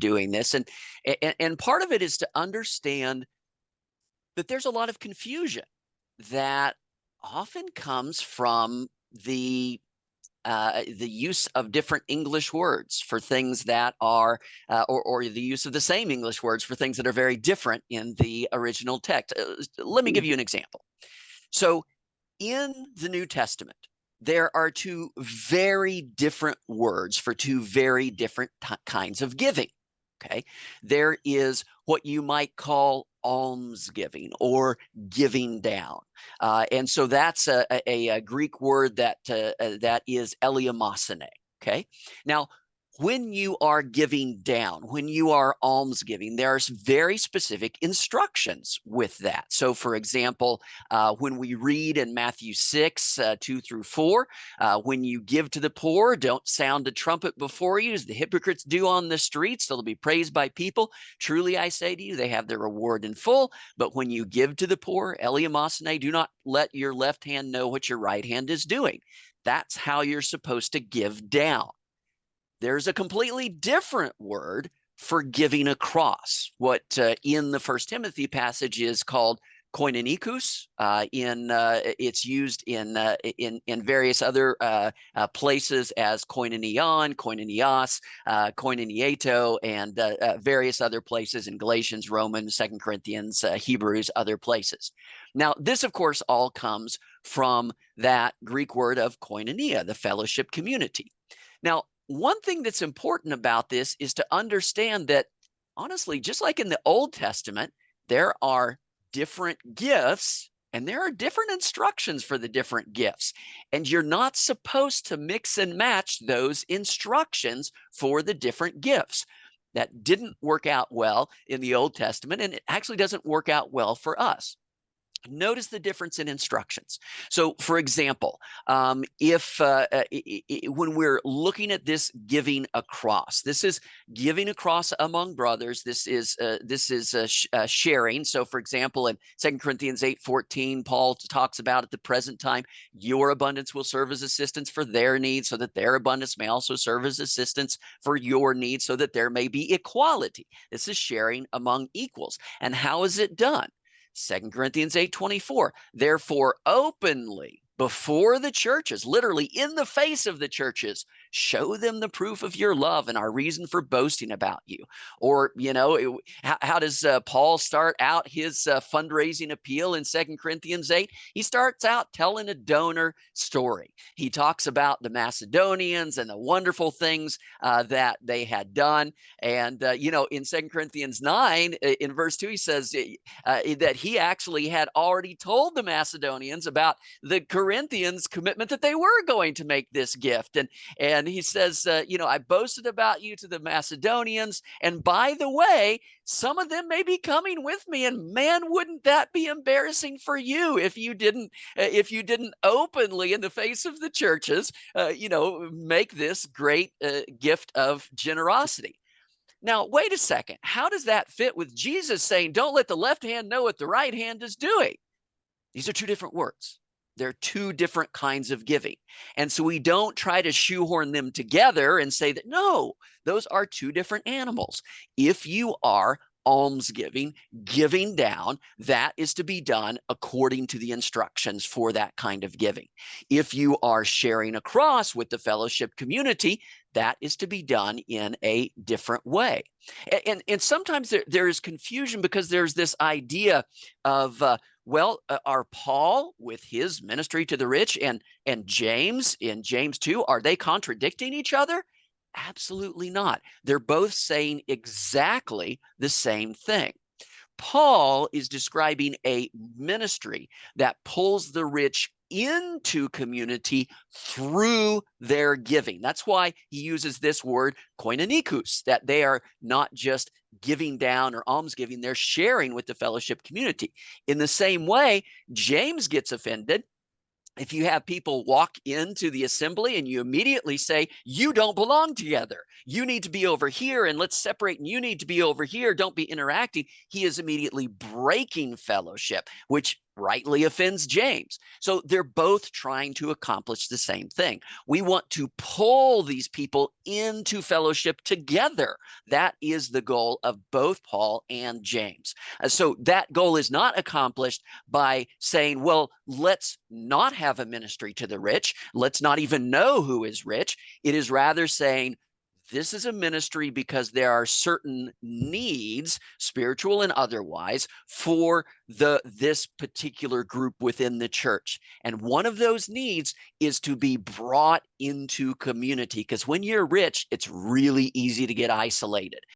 doing this. And part of it is to understand that there's a lot of confusion that often comes from the use of different English words for things that are, or the use of the same English words for things that are very different in the original text. Let me give you an example. So in the New Testament, there are two very different words for two very different kinds of giving. Okay. There is what you might call almsgiving or giving down. And so that's a Greek word that is eleemosine. Okay. Now, when you are giving down, when you are almsgiving, there are very specific instructions with that. So, for example, when we read in Matthew 6, 2 through 4, when you give to the poor, don't sound a trumpet before you, as the hypocrites do on the streets. They'll be praised by people. Truly, I say to you, they have their reward in full. But when you give to the poor, eleemosine, do not let your left hand know what your right hand is doing. That's how you're supposed to give down. There's a completely different word for giving across, what in the First Timothy passage is called koinonikus. It's used in various other places as koinonion, koinonios, koinonieto, and various other places in Galatians, Romans, Second Corinthians, Hebrews, other places. Now, this, of course, all comes from that Greek word of koinonia, the fellowship community. Now, one thing that's important about this is to understand that, honestly, just like in the Old Testament, there are different gifts and there are different instructions for the different gifts. And you're not supposed to mix and match those instructions for the different gifts. That didn't work out well in the Old Testament, and it actually doesn't work out well for us. Notice the difference in instructions. So, for example, if when we're looking at this giving across, this is giving across among brothers. This is sharing. So, for example, in 2 Corinthians 8:14, Paul talks about at the present time, your abundance will serve as assistance for their needs, so that their abundance may also serve as assistance for your needs, so that there may be equality. This is sharing among equals. And how is it done? 2 Corinthians 8:24, therefore openly before the churches, literally in the face of the churches, show them the proof of your love and our reason for boasting about you. Or, how does Paul start out his fundraising appeal in 2 Corinthians 8? He starts out telling a donor story. He talks about the Macedonians and the wonderful things that they had done. And, in 2 Corinthians 9, in verse 2, he says that he actually had already told the Macedonians about the Corinthians' commitment that they were going to make this gift. And he says, I boasted about you to the Macedonians. And by the way, some of them may be coming with me. And man, wouldn't that be embarrassing for you if you didn't openly in the face of the churches, make this great gift of generosity. Now, wait a second. How does that fit with Jesus saying, don't let the left hand know what the right hand is doing? These are two different words. They're two different kinds of giving. And so we don't try to shoehorn them together and say that, no, those are two different animals. If you are almsgiving, giving down, that is to be done according to the instructions for that kind of giving. If you are sharing across with the fellowship community, that is to be done in a different way. And sometimes there is confusion because there's this idea of, are Paul with his ministry to the rich and James in James 2, are they contradicting each other? Absolutely not. They're both saying exactly the same thing. Paul is describing a ministry that pulls the rich into community through their giving. That's why he uses this word koinonikus, that they are not just giving down or almsgiving, they're sharing with the fellowship community. In the same way, James gets offended if you have people walk into the assembly and you immediately say, you don't belong together, you need to be over here and let's separate, and you need to be over here, don't be interacting. He is immediately breaking fellowship, which rightly offends James. So they're both trying to accomplish the same thing. We want to pull these people into fellowship together. That is the goal of both Paul and James. So that goal is not accomplished by saying, well, let's not have a ministry to the rich. Let's not even know who is rich. It is rather saying, this is a ministry because there are certain needs, spiritual and otherwise, for this particular group within the church. And one of those needs is to be brought into community, because when you're rich, it's really easy to get isolated.